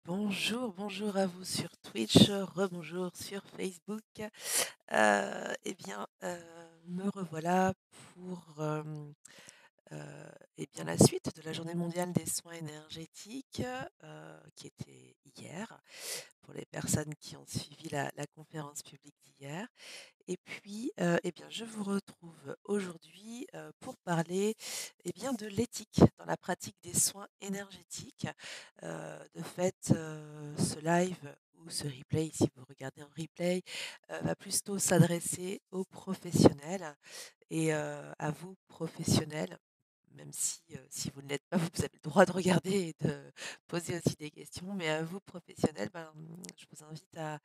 Bonjour, bonjour à vous sur Twitch, rebonjour sur Facebook. Me revoilà pour, la suite de la journée mondiale des soins énergétiques, qui était hier, pour les personnes qui ont suivi la conférence publique d'hier. Et puis, je vous retrouve aujourd'hui, pour parler, de l'éthique dans la pratique des soins énergétiques. De fait, ce live ou ce replay, si vous regardez en replay, va plutôt s'adresser aux professionnels et à vous professionnels, même si vous ne l'êtes pas, vous avez le droit de regarder et de poser aussi des questions, mais à vous professionnels, je vous invite à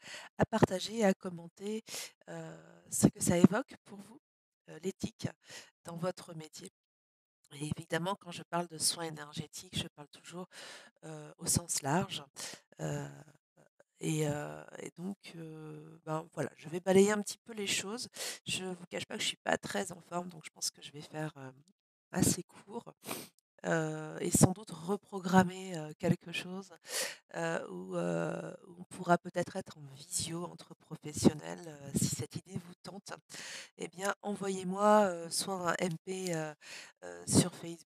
partager et à commenter ce que ça évoque pour vous, l'éthique dans votre métier. Et évidemment, quand je parle de soins énergétiques, je parle toujours, au sens large, heu voilà, je vais balayer un petit peu les choses. Je vous cache pas que je suis pas très en forme, donc je pense que je vais faire, assez court, et sans doute reprogrammer, quelque chose, où on pourra peut-être être en visio entre professionnels, si cette idée vous tente. Eh bien, envoyez-moi, soit un MP, sur Facebook,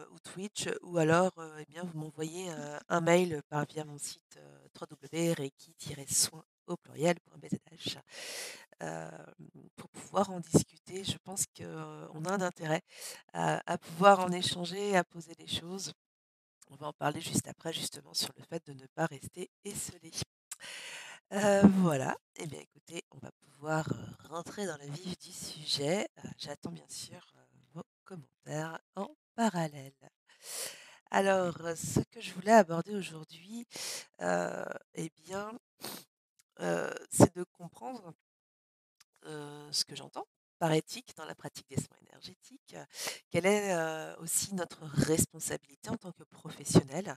ou Twitch, ou alors, vous m'envoyez, un mail via mon site, www.reiki-soin au pluriel.bzh, pour pouvoir en discuter. Je pense qu'on a un intérêt à pouvoir en échanger, à poser des choses. On va en parler juste après, justement, sur le fait de ne pas rester esseulé. Voilà. Eh bien, écoutez, on va pouvoir, rentrer dans le vif du sujet. J'attends bien sûr, vos commentaires en parallèle. Alors, ce que je voulais aborder aujourd'hui, heu, eh bien, c'est de comprendre, ce que j'entends par éthique dans la pratique des soins énergétiques. Quelle est, aussi notre responsabilité en tant que professionnels?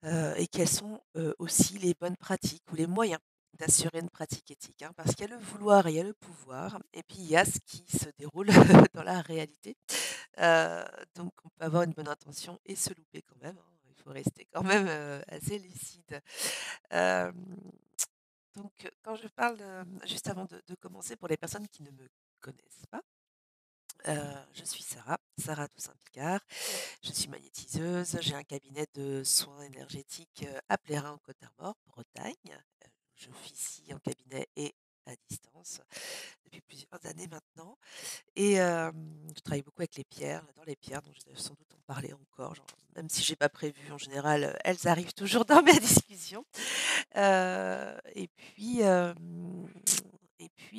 Et quelles sont, aussi les bonnes pratiques ou les moyens d'assurer une pratique éthique, hein? Parce qu'il y a le vouloir et il y a le pouvoir, et puis il y a ce qui se déroule dans la réalité. Heu, donc on peut avoir une bonne intention et se louper quand même, hein. Il faut rester quand même, assez lucide. Hem, Quand je parle, juste avant de commencer, pour les personnes qui ne me connaissent pas, je suis Sarah, Sarah Toussaint-Picard. Je suis magnétiseuse, j'ai un cabinet de soins énergétiques, à Plérin en Côte d'Armor, Bretagne. J'officie en cabinet et à distance depuis plusieurs années maintenant, et je travaille beaucoup avec les pierres, j'adore les pierres, donc je vais sans doute en parler encore, genre, même si j'ai pas prévu, en général, elles arrivent toujours dans mes discussions. Et puis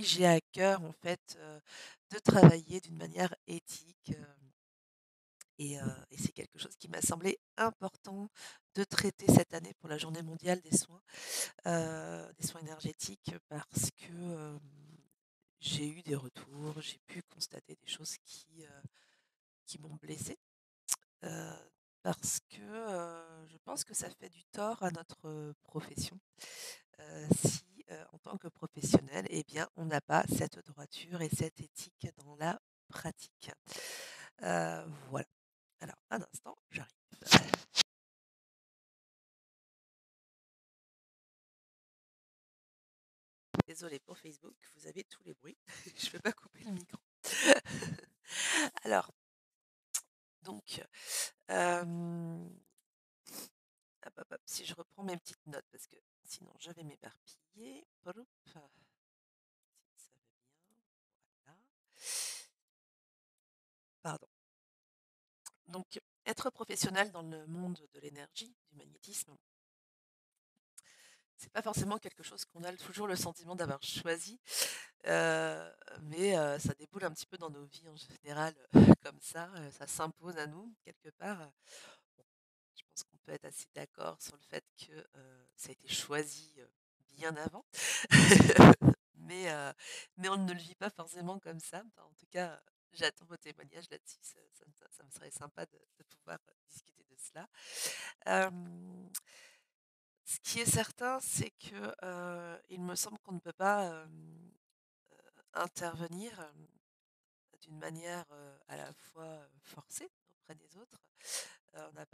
j'ai à cœur, en fait, de travailler d'une manière éthique, et c'est quelque chose qui m'a semblé important de traiter cette année pour la journée mondiale des soins énergétiques, parce que, j'ai eu des retours, j'ai pu constater des choses qui m'ont blessée, heu, parce que, je pense que ça fait du tort à notre, profession, si, en tant que professionnel, eh bien, on n'a pas cette droiture et cette éthique dans la pratique. Voilà. Alors, un instant, j'arrive. Désolée pour Facebook, vous avez tous les bruits. Je ne peux pas couper le micro. Alors, donc, hem, hop, hop, hop, si je reprends mes petites notes, parce que sinon je vais m'éparpiller. Ploup, si ça va bien, voilà. Pardon. Donc, être professionnel dans le monde de l'énergie, du magnétisme, c'est pas forcément quelque chose qu'on a toujours le sentiment d'avoir choisi, mais ça déboule un petit peu dans nos vies en général, comme ça s'impose à nous quelque part. Bon, je pense qu'on peut être assez d'accord sur le fait que, ça a été choisi, bien avant. Mais mais on ne le vit pas forcément comme ça. Enfin, en tout cas, j'attends vos témoignages là-dessus. Ça me serait sympa de pouvoir, discuter de cela. Hem, Ce qui est certain, c'est que, il me semble qu'on ne peut pas, intervenir, d'une manière, à la fois, forcée auprès des autres. On n'a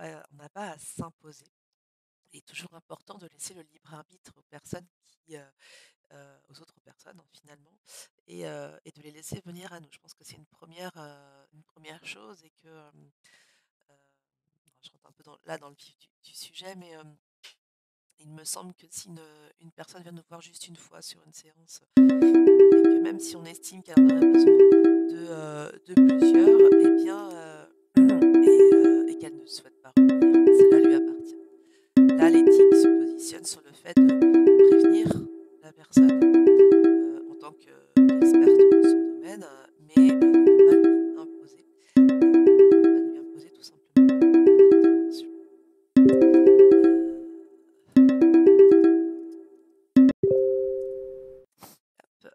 pas à s'imposer. il est toujours important de laisser le libre arbitre aux personnes aux autres personnes, hein, finalement, et de les laisser venir à nous. Je pense que c'est une première chose et que, heu, je rentre un peu dans le vif du sujet, mais, il me semble que si une personne vient nous voir juste une fois sur une séance et que même si on estime qu'elle en aurait besoin de plusieurs, eh bien, et qu'elle ne souhaite pas revenir, cela lui appartient. Là, l'éthique se positionne sur le fait de prévenir la personne, en tant qu'experte de son domaine, mais, de ne pas lui imposer, de ne pas lui imposer tout simplement, notre intervention. Hop.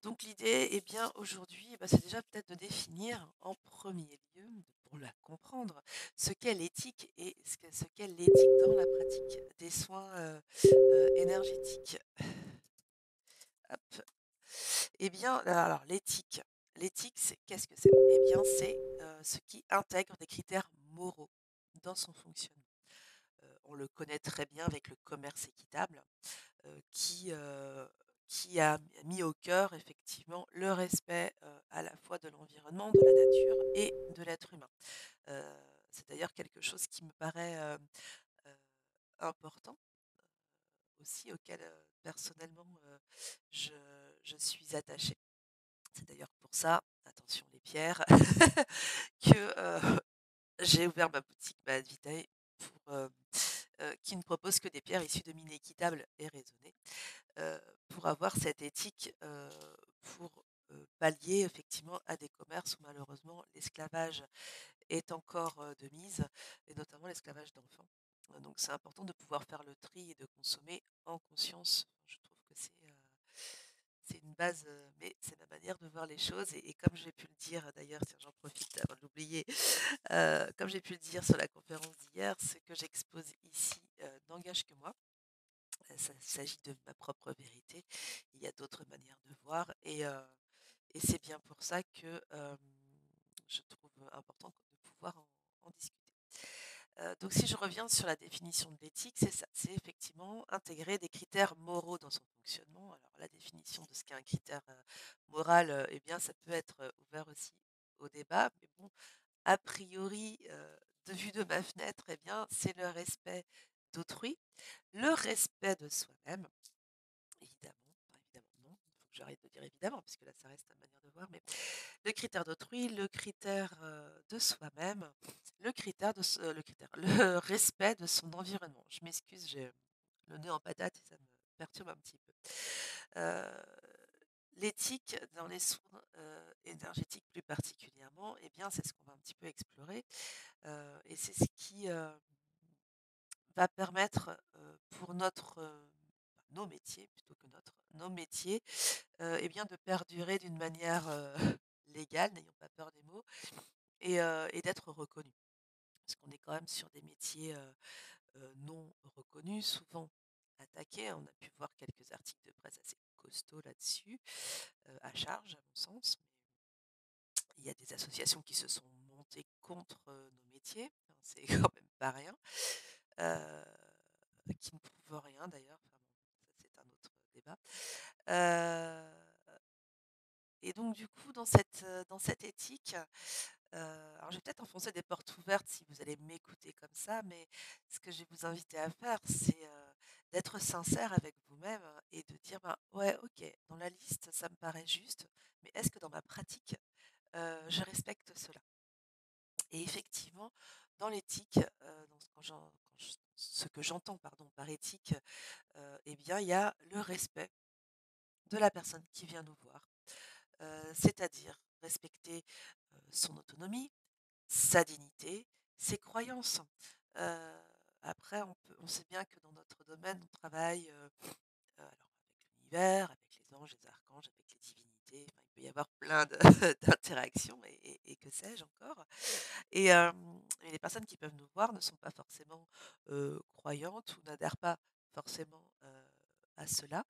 Donc l'idée, eh bien, aujourd'hui, bah, c'est déjà peut-être de définir en premier lieu, pour la comprendre, ce qu'est l'éthique et ce qu'est l'éthique dans la pratique des soins, énergétiques. Hop. Eh bien, alors l'éthique, c'est qu'est-ce que c'est? Eh bien, c'est, ce qui intègre des critères moraux dans son fonctionnement. On le connaît très bien avec le commerce équitable, heu, qui, heu, qui a mis au cœur effectivement le respect, à la fois de l'environnement, de la nature et de l'être humain. Heu, c'est d'ailleurs quelque chose qui me paraît, heu, important, aussi auquel, personnellement, je je suis attachée. C'est d'ailleurs pour ça, attention les pierres, que, j'ai ouvert ma boutique Bad Vitae pour, qui ne propose que des pierres issues de mines équitables et raisonnées, pour avoir cette éthique, pour, pallier effectivement à des commerces où malheureusement l'esclavage est encore, de mise, et notamment l'esclavage d'enfants. Donc c'est important de pouvoir faire le tri et de consommer en conscience. Je trouve que c'est une base, mais c'est ma manière de voir les choses, et comme j'ai pu le dire d'ailleurs, tiens, j'en profite avant de l'oublier, comme j'ai pu le dire sur la conférence d'hier, ce que j'expose ici, n'engage que moi. Ça s'agit de ma propre vérité. Il y a d'autres manières de voir, et c'est bien pour ça que, je trouve important de pouvoir en discuter. Donc si je reviens sur la définition de l'éthique, c'est ça, c'est effectivement intégrer des critères moraux dans son fonctionnement. Alors la définition de ce qu'est un critère, moral, eh bien ça peut être, ouvert aussi au débat, mais bon, a priori, de vue de ma fenêtre, eh bien c'est le respect d'autrui, le respect de soi-même. Évidemment, enfin évidemment non, il faut que j'arrête de dire évidemment, puisque là ça reste ma manière de voir, mais le critère d'autrui, le critère, de soi-même, le critère, le respect de son environnement. Je m'excuse, j'ai le nez en patate et ça me perturbe un petit peu. Heu, l'éthique dans les soins, énergétiques plus particulièrement, eh bien c'est ce qu'on va un petit peu explorer, et c'est ce qui, va permettre, pour nos métiers plutôt que nos métiers, et bien de perdurer d'une manière, légale, n'ayons pas peur des mots, et d'être reconnus. Parce qu'on est quand même sur des métiers, non reconnus, souvent attaqués. On a pu voir quelques articles de presse assez costauds là-dessus, à charge à mon sens. Il y a des associations qui se sont montées contre, nos métiers, hein, c'est quand même pas rien, qui ne prouvent rien d'ailleurs, enfin bon, ça c'est un autre débat. Heu et donc du coup dans cette éthique, alors je vais peut-être enfoncer des portes ouvertes si vous allez m'écouter comme ça, mais ce que je vais vous inviter à faire, c'est, d'être sincère avec vous-même et de dire: «Ben, ouais, OK, dans la liste, ça me paraît juste, mais est-ce que dans ma pratique, je respecte cela?» Et effectivement, dans l'éthique, dans ce que j'entends, pardon, par éthique, eh bien, il y a le respect de la personne qui vient nous voir, c'est-à-dire respecter, son autonomie, sa dignité, ses croyances. Heu, après on sait bien que dans notre domaine, on travaille, alors avec l'univers, avec les anges, les archanges, avec les divinités, enfin, il peut y avoir plein de d'interactions, et que sais-je encore. Et les personnes qui peuvent nous voir ne sont pas forcément, croyantes ou n'adhèrent pas forcément, à cela,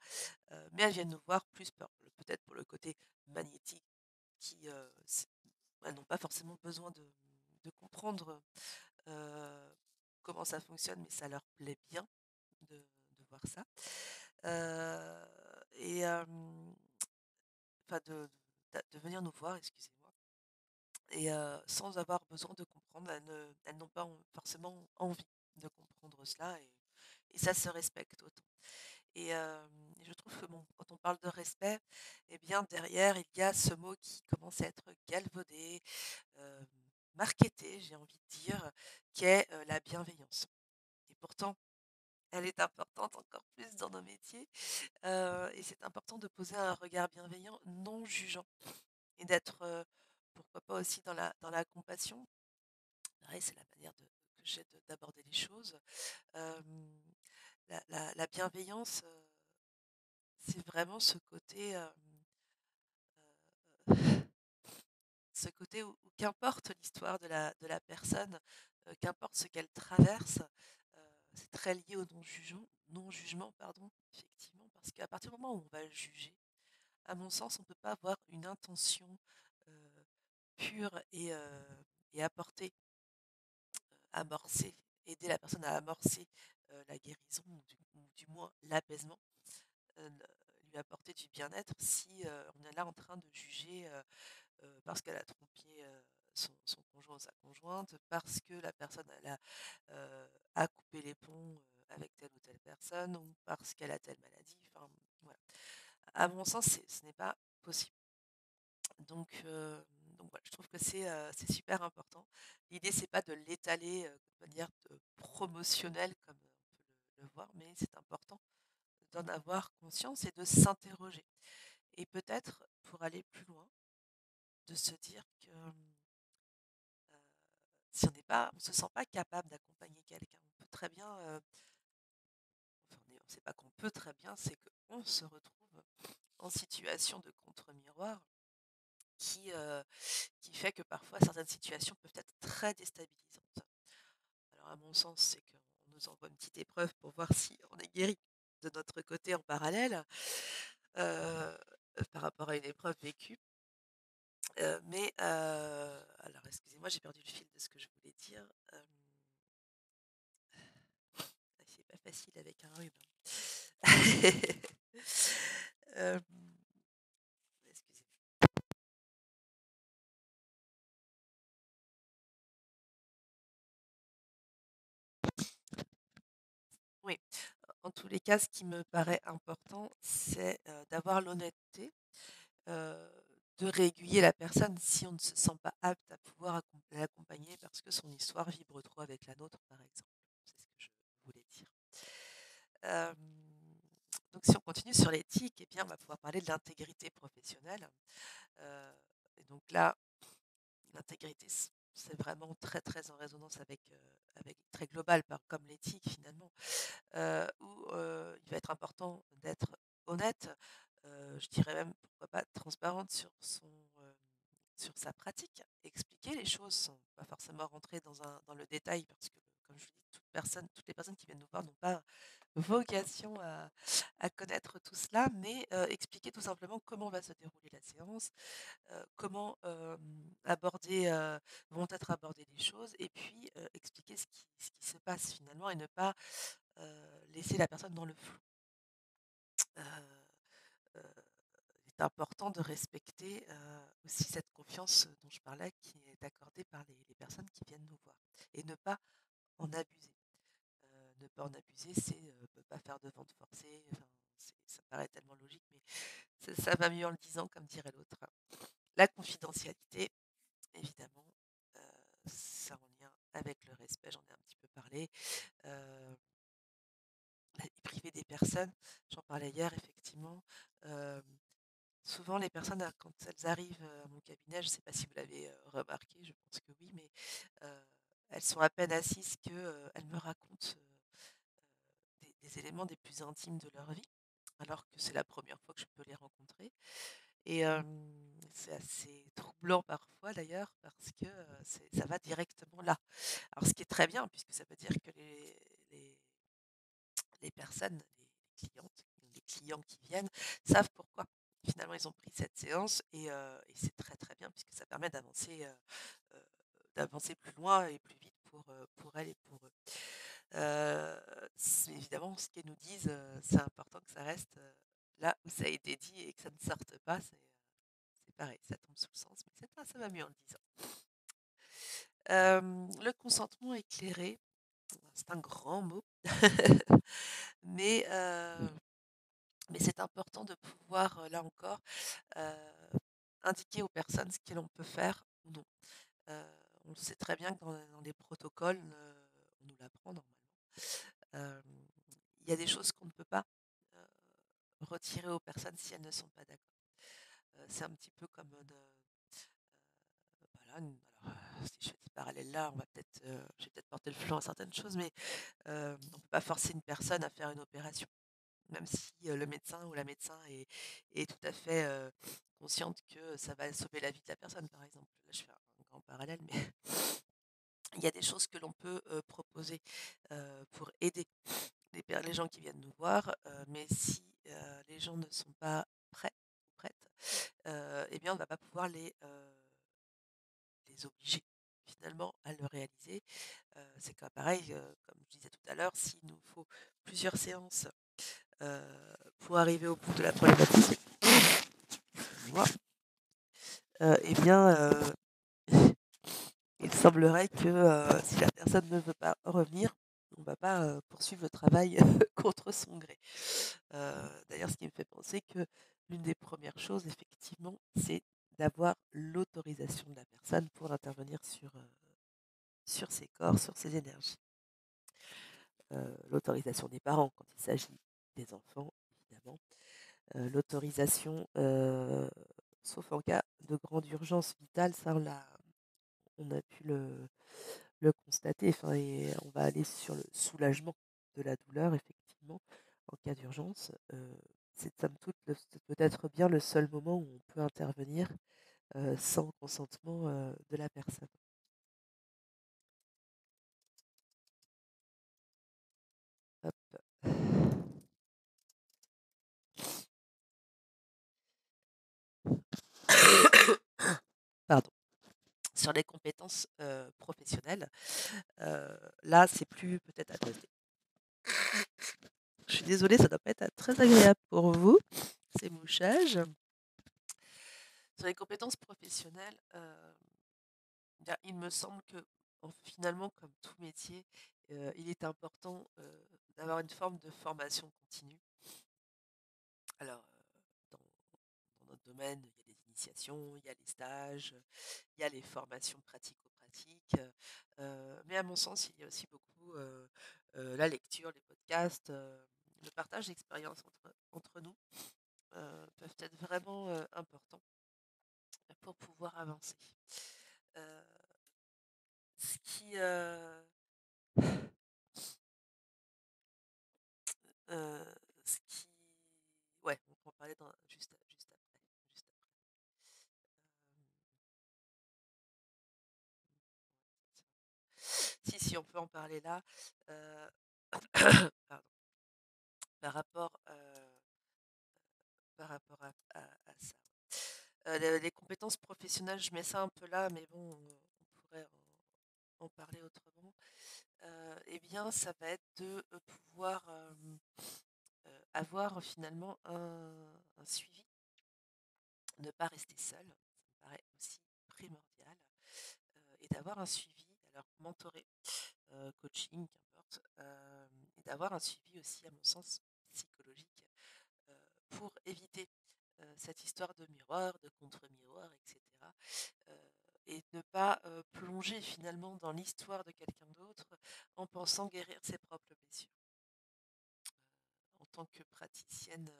mais elles viennent nous voir plus peut-être pour le côté magnétique qui, elles n'ont pas forcément besoin de comprendre, comment ça fonctionne, mais ça leur plaît bien de de voir ça. Heu et enfin de venir nous voir, excusez-moi et sans avoir besoin de comprendre. Elles n'ont pas forcément envie de comprendre cela et ça se respecte autant. Et je trouve que bon, quand on parle de respect, eh bien derrière, il y a ce mot qui commence à être galvaudé, heu, marketé, j'ai envie de dire, qui est, la bienveillance. Et pourtant, elle est importante encore plus dans nos métiers, et c'est important de poser un regard bienveillant, non jugeant et d'être, pourquoi pas aussi dans la compassion. Pareil, c'est la manière que j'ai d'aborder les choses. Hem, la bienveillance, c'est vraiment ce côté, ce côté où qu'importe l'histoire de la personne, qu'importe ce qu'elle traverse, c'est très lié au non-jugement, pardon, effectivement, parce qu'à partir du moment où on va juger, à mon sens, on ne peut pas avoir une intention, heu, pure et apporter, amorcer, aider la personne à amorcer, la guérison ou du moins l'apaisement, lui apporter du bien-être si, on est là en train de juger, parce qu'elle a trompé, son conjoint ou sa conjointe, parce que la personne a coupé les ponts, avec telle ou telle personne ou parce qu'elle a telle maladie, enfin voilà. À mon sens, ce n'est pas possible. Donc voilà, je trouve que c'est super important. L'idée, c'est pas de l'étaler, de manière, promotionnelle comme, on peut le voir, mais c'est important d'en avoir conscience et de s'interroger et peut-être pour aller plus loin, de se dire que, si on se sent pas capable d'accompagner quelqu'un, on peut très bien, enfin c'est pas qu'on peut très bien, c'est qu'on se retrouve en situation de contre-miroir qui, heu, qui fait que parfois certaines situations peuvent être très déstabilisantes. Alors à mon sens, c'est qu'on nous envoie une petite épreuve pour voir si on est guéri de notre côté en parallèle, heu, par rapport à une épreuve vécue. Alors excusez-moi, j'ai perdu le fil de ce que je voulais dire. C'est pas facile avec un rhume, hein. Hem, excusez. Oui, en tous les cas, ce qui me paraît important, c'est, d'avoir l'honnêteté, heu, de réaiguiller la personne si on ne se sent pas apte à pouvoir l'accompagner parce que son histoire vibre trop avec la nôtre, par exemple. C'est ce que je voulais dire. Hem, donc si on continue sur l'éthique, eh bien, on va pouvoir parler de l'intégrité professionnelle. Heu et donc là, l'intégrité, c'est vraiment très, très en résonance avec très global par comme l'éthique finalement, où, il va être important d'être honnête, je dirais même pourquoi pas transparente sur sa pratique. Expliquer les choses sans pas forcément rentrer dans le détail parce que comme je vous dis, toutes les personnes qui viennent nous voir n'ont pas vocation à connaître tout cela, mais expliquer tout simplement comment va se dérouler la séance, comment, vont être abordées les choses et puis, expliquer ce qui se passe finalement et ne pas, laisser la personne dans le flou. Heu heu, il est important de respecter, aussi cette confiance, dont je parlais qui est accordée par les personnes qui viennent nous voir et ne pas en abuser. Ne pas en abuser, c'est, ne pas faire de vente forcée, enfin, ça paraît tellement logique, mais ça va mieux en le disant, comme dirait l'autre. La confidentialité, évidemment, heu, c'est en lien avec le respect, j'en ai un petit peu parlé. Heu, la vie privée des personnes, j'en parlais hier effectivement. Hem, souvent les personnes, quand elles arrivent, à mon cabinet, je ne sais pas si vous l'avez, remarqué, je pense que oui, mais heu, elles sont à peine assises que, elles me racontent, des éléments des plus intimes de leur vie, alors que c'est la première fois que je peux les rencontrer. Et c'est assez troublant parfois d'ailleurs parce que, ça va directement là. Alors ce qui est très bien puisque ça veut dire que les personnes, les clientes, les clients qui viennent savent pourquoi finalement ils ont pris cette séance et c'est très, très bien puisque ça permet heu, d'avancer plus loin et plus vite pour elles et pour eux. Heu, c'est évidemment ce qu'ils nous disent, c'est important que ça reste, là où ça a été dit et que ça ne sorte pas, c'est pareil, ça tombe sous le sens, mais ça va mieux en le disant. Le consentement éclairé, c'est un grand mot, mais c'est important de pouvoir, là encore, heu, indiquer aux personnes ce que l'on peut faire ou non. Heu, on sait très bien que dans les protocoles, on nous l'apprend normalement, hem, il y a des choses qu'on ne peut pas, heu, retirer aux personnes si elles ne sont pas d'accord. C'est un petit peu comme voilà, alors, si je fais ce parallèle-là, je vais peut-être porter le flanc à certaines choses, mais on ne peut pas forcer une personne à faire une opération. Même si, le médecin ou la médecin est tout à fait, consciente que ça va sauver la vie de la personne, par exemple. Là, je fais un grand parallèle, mais il y a des choses que l'on peut, proposer, pour aider les gens qui viennent nous voir, mais si, les gens ne sont pas prêts ou prêtes, eh bien, on ne va pas pouvoir les obliger finalement à le réaliser. C'est comme pareil, comme je disais tout à l'heure, s'il nous faut plusieurs séances, heu, pour arriver au bout de la problématique, excusez-moi, eh bien, il semblerait que, si la personne ne veut pas revenir, on ne va pas, poursuivre le travail contre son gré. D'ailleurs, ce qui me fait penser que l'une des premières choses effectivement, c'est d'avoir l'autorisation de la personne pour intervenir sur ses corps, sur ses énergies. L'autorisation des parents quand il s'agit des enfants, évidemment. L'autorisation, sauf en cas de grande urgence vitale, ça on a pu le constater, enfin et on va aller sur le soulagement de la douleur effectivement, en cas d'urgence. C'est somme toute c'est peut-être bien le seul moment où on peut intervenir, sans consentement, de la personne. Hop. Pardon. Sur les compétences, professionnelles, là, c'est plus peut-être attendez, je suis désolée, ça doit pas être très agréable pour vous, ces mouchages. Sur les compétences professionnelles, bien, il me semble que, finalement, comme tout métier, il est important, d'avoir une forme de formation continue. Alors, dans notre domaine, il y a les initiations, il y a les stages, il y a les formations pratico-pratiques, mais à mon sens, il y a aussi beaucoup, la lecture, les podcasts, le partage d'expériences entre nous, peuvent être vraiment, importants pour pouvoir avancer. Heu, ce qui, heu, ce qui ouais, on peut en parler juste après, juste après. Si, si, on peut en parler là, heu, pardon, par rapport, par rapport à ça. Les compétences professionnelles, je mets ça un peu là, mais bon, on pourrait en parler autrement. Eh bien, ça va être de, pouvoir, avoir finalement un suivi, ne pas rester seul, ça me paraît aussi primordial, et d'avoir un suivi, alors mentoré, coaching, qu'importe, et d'avoir un suivi aussi, à mon sens, psychologique, pour éviter, cette histoire de miroir, de contre-miroir, et cetera, et ne pas, plonger finalement dans l'histoire de quelqu'un d'autre en pensant guérir ses propres blessures. En tant que praticienne,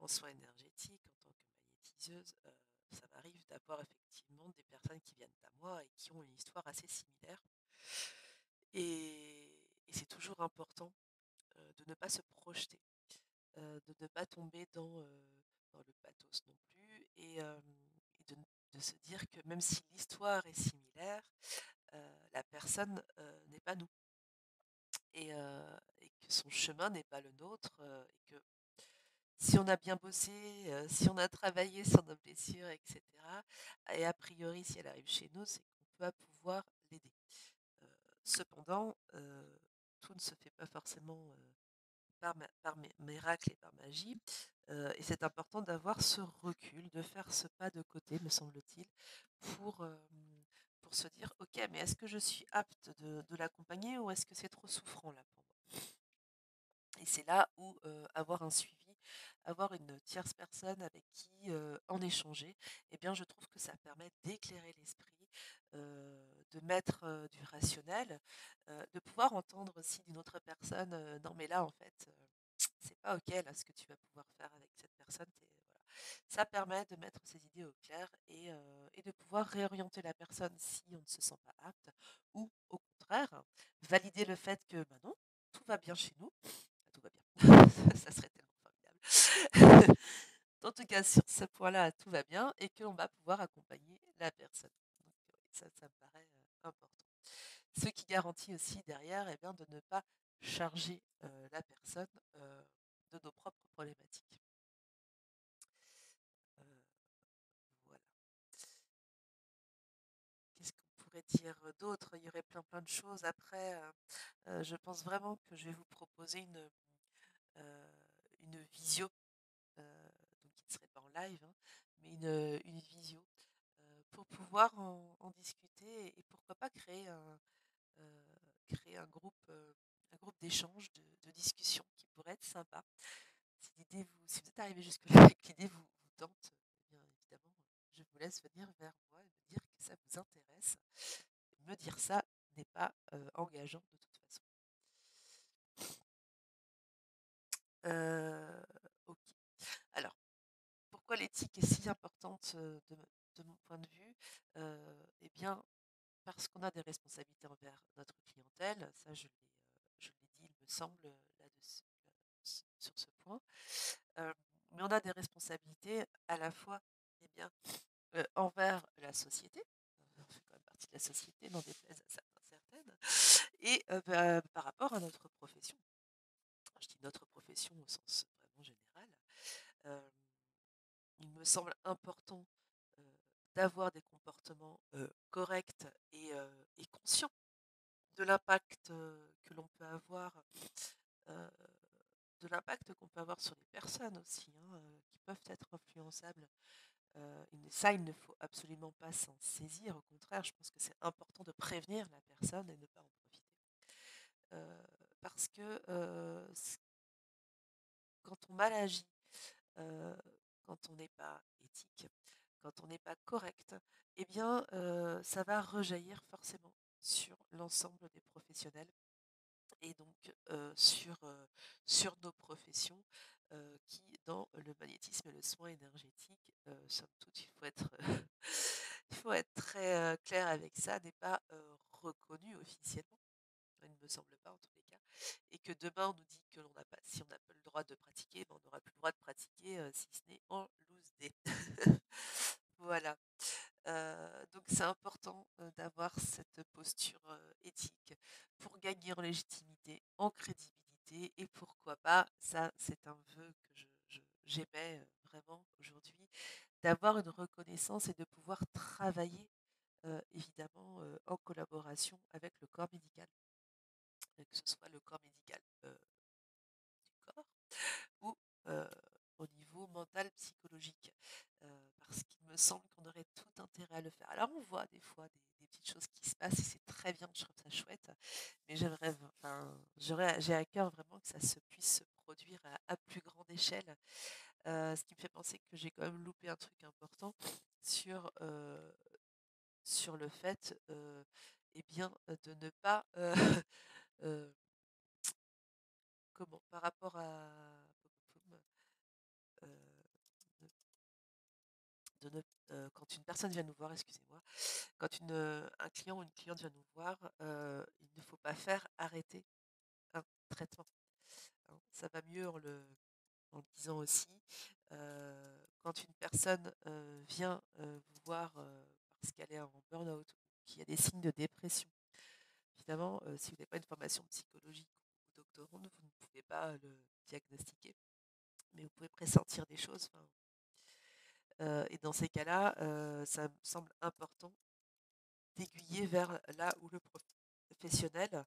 en soins énergétiques, en tant que magnétiseuse, ça m'arrive d'avoir effectivement des personnes qui viennent à moi et qui ont une histoire assez similaire et c'est toujours important, de ne pas se projeter, de ne pas tomber dans le pathos non plus et de se dire que même si l'histoire est similaire, la personne, n'est pas nous et que son chemin n'est pas le nôtre, et que si on a bien bossé, si on a travaillé sur nos blessures et cetera et a priori si elle arrive chez nous, c'est qu'on va pouvoir l'aider. Cependant, tout ne se fait pas forcément, par miracle et par magie, et c'est important d'avoir ce recul, de faire ce pas de côté, me semble-t-il, pour, pour se dire: «OK, mais est-ce que je suis apte de l'accompagner ou est-ce que c'est trop souffrant là pour moi?» Et c'est là où, avoir un suivi, avoir une tierce personne avec qui, en échanger, eh bien, je trouve que ça permet d'éclairer l'esprit, de mettre, du rationnel, de pouvoir entendre aussi d'une autre personne, «Non mais là, en fait, c'est pas OK là ce que tu vas pouvoir faire avec cette personne, voilà. Ça permet de mettre ses idées au clair et de pouvoir réorienter la personne si on ne se sent pas apte ou au contraire, valider le fait que, bah, non, tout va bien chez nous, tout va bien. Ça serait tellement formidable. En tout cas, sur ce point-là, tout va bien et qu'on va pouvoir accompagner la personne. Donc, ça me paraît important. Ce qui garantit aussi derrière, eh bien, de ne pas charger la personne de nos propres problématiques. Euh, voilà. Qu'est-ce qu'on pourrait dire d'autre? Il y aurait plein de choses. Après, je pense vraiment que je vais vous proposer euh, une visio, donc qui ne serait pas en live, hein, mais une visio, pour pouvoir en discuter et pourquoi pas créer un groupe d'échange, de discussion qui pourrait être sympa. Si vous êtes arrivé jusque-là et que l'idée vous tente, eh bien évidemment, je vous laisse venir vers moi et me dire que ça vous intéresse. Me dire ça n'est pas engageant de toute façon. Ok. Alors, pourquoi l'éthique est si importante de mon point de vue? Eh bien, parce qu'on a des responsabilités envers notre clientèle, ça je l'ai dit, il me semble, là-dessus, sur ce point. Euh, mais on a des responsabilités à la fois, eh bien, envers la société, on fait quand même partie de la société, n'en déplaise à certaines, et par rapport à notre profession. Je dis notre profession au sens vraiment général. Euh, il me semble important euh, d'avoir des comportements corrects et conscients de l'impact que l'on peut avoir, euh, de l'impact qu'on peut avoir sur les personnes aussi, hein, qui peuvent être influençables. Ça, il ne faut absolument pas s'en saisir. Au contraire, je pense que c'est important de prévenir la personne et ne pas en profiter. Euh, Parce que quand on mal agit, euh, quand on n'est pas éthique, quand on n'est pas correct, eh bien, ça va rejaillir forcément sur l'ensemble des professionnels et donc sur nos professions qui, dans le magnétisme et le soin énergétique, somme toute, il faut être très clair avec ça, n'est pas reconnu officiellement, il ne me semble pas en tous les cas, et que demain on nous dit que l'on n'a pas, si on n'a pas le droit de pratiquer, ben, on n'aura plus le droit de pratiquer si ce n'est en loose day. Voilà. Donc c'est important d'avoir cette posture éthique pour gagner en légitimité, en crédibilité et pourquoi pas, ça c'est un vœu que j'émets vraiment aujourd'hui, d'avoir une reconnaissance et de pouvoir travailler évidemment en collaboration avec le corps médical, que ce soit le corps médical du corps ou euh, au niveau mental, psychologique. Parce qu'il me semble qu'on aurait tout intérêt à le faire. Alors on voit des fois des petites choses qui se passent et c'est très bien, je trouve ça chouette, mais j'ai à cœur vraiment que ça se puisse se produire à plus grande échelle. Ce qui me fait penser que j'ai quand même loupé un truc important sur, sur le fait eh bien, de ne pas, euh, comment, par rapport à euh, de ne quand une personne vient nous voir, excusez-moi, quand un client ou une cliente vient nous voir, il ne faut pas faire arrêter un traitement, hein. Ça va mieux en le disant aussi. Quand une personne vient vous voir parce qu'elle est en burn-out ou qu'il y a des signes de dépression, évidemment, si vous n'avez pas une formation psychologique ou doctorante, vous ne pouvez pas le diagnostiquer, mais vous pouvez pressentir des choses. Enfin, et dans ces cas-là, ça me semble important d'aiguiller vers là où le professionnel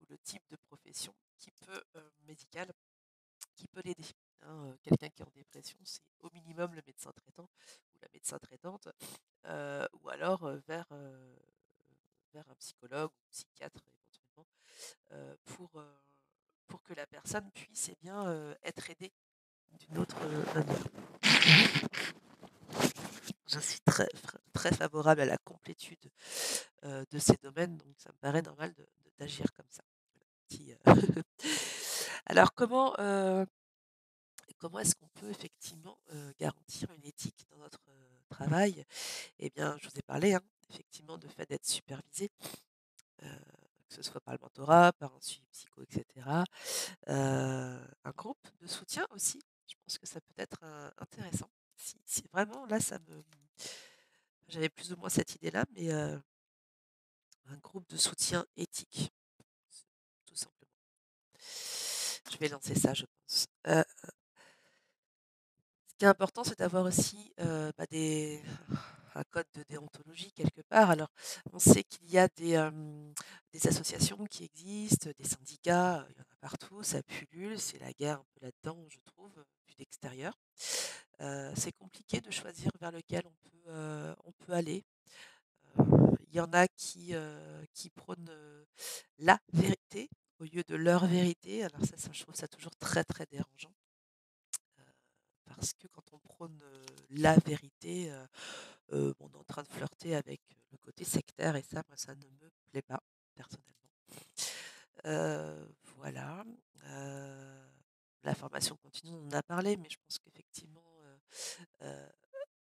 ou le type de profession qui peut, médicale, qui peut l'aider, hein. Quelqu'un qui est en dépression, c'est au minimum le médecin traitant ou la médecin traitante, ou alors, vers un psychologue ou psychiatre éventuellement, pour que la personne puisse, eh bien, être aidée d'une autre, manière. Je suis très favorable à la complétude, de ces domaines, donc ça me paraît normal d'agir comme ça. Petit, alors comment est-ce qu'on peut effectivement, garantir une éthique dans notre, travail? Eh bien, je vous ai parlé, hein, effectivement, de fait d'être supervisé, heu, que ce soit par le mentorat, par un suivi psycho et cetera. Un groupe de soutien aussi, je pense que ça peut être, intéressant. Si vraiment là, j'avais plus ou moins cette idée-là, mais un groupe de soutien éthique, tout simplement. Je vais lancer ça, je pense. Ce qui est important, c'est d'avoir aussi, un code de déontologie quelque part. Alors, on sait qu'il y a des associations qui existent, des syndicats, il y en a partout, ça pullule, c'est la guerre un peu là-dedans, je trouve, vu d'extérieur. C'est compliqué de choisir vers lequel on peut aller. Il y en a qui prônent, la vérité au lieu de leur vérité. Alors ça, je trouve ça toujours très, très dérangeant, heu, parce que quand on prône, la vérité, on est en train de flirter avec le côté sectaire et ça, moi, ça ne me plaît pas personnellement. Voilà, la formation continue, on en a parlé, mais je pense qu'effectivement, heu,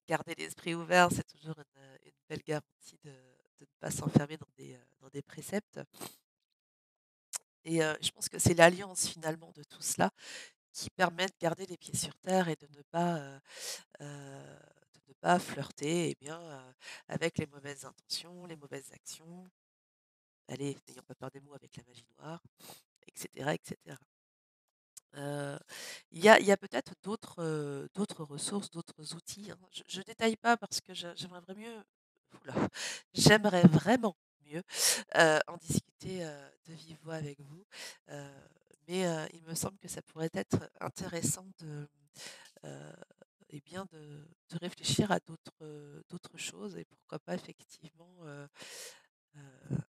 garder l'esprit ouvert, c'est toujours une belle garantie de ne pas s'enfermer dans des préceptes et je pense que c'est l'alliance finalement de tout cela qui permet de garder les pieds sur terre et de ne pas flirter, eh bien, avec les mauvaises intentions, les mauvaises actions. Allez, n'ayons pas peur des mots avec la magie noire, et cetera, et cetera. Heu, il y a peut-être d'autres ressources, d'autres outils, hein. Je détaille pas parce que ouh là, j'aimerais vraiment mieux, en discuter, de vive voix avec vous, heu, mais il me semble que ça pourrait être intéressant heu et bien de réfléchir à d'autres choses et pourquoi pas effectivement,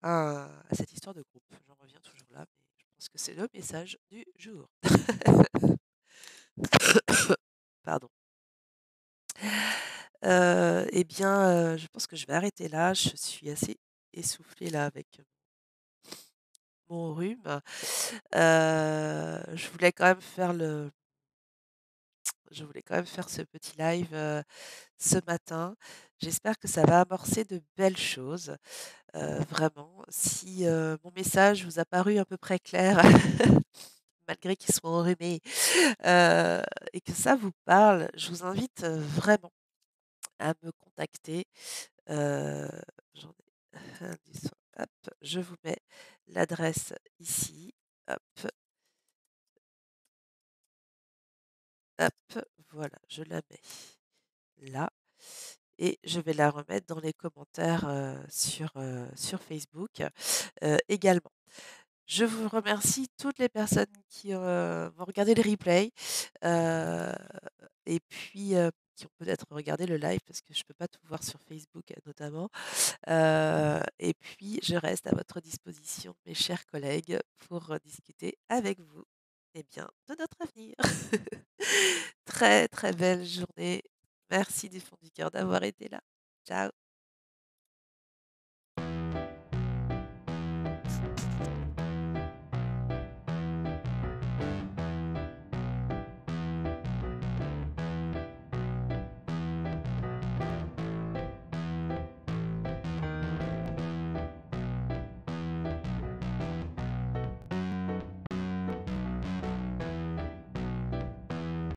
à cette histoire de groupe. J'en reviens toujours là, mais je pense que c'est le message du jour. Pardon. Et bien, je pense que je vais arrêter là. Je suis assez essoufflée là avec mon rhume. Je voulais quand même ce petit live, ce matin. J'espère que ça va amorcer de belles choses, vraiment. Si, mon message vous a paru à peu près clair, malgré qu'il soit enrhumé, heu et que ça vous parle, je vous invite, vraiment à me contacter. Heu, J'en ai un du soir, hop, je vous mets l'adresse ici, hop, hop, voilà, je la mets là et je vais la remettre dans les commentaires, sur Facebook, également. Je vous remercie toutes les personnes qui, vont regarder le replay, heu et puis, qui ont peut-être regardé le live parce que je peux pas tout voir sur Facebook, notamment. Et puis je reste à votre disposition, mes chers collègues, pour, discuter avec vous, eh bien, de notre avenir. Très, très belle journée. Merci du fond du cœur d'avoir été là. Ciao.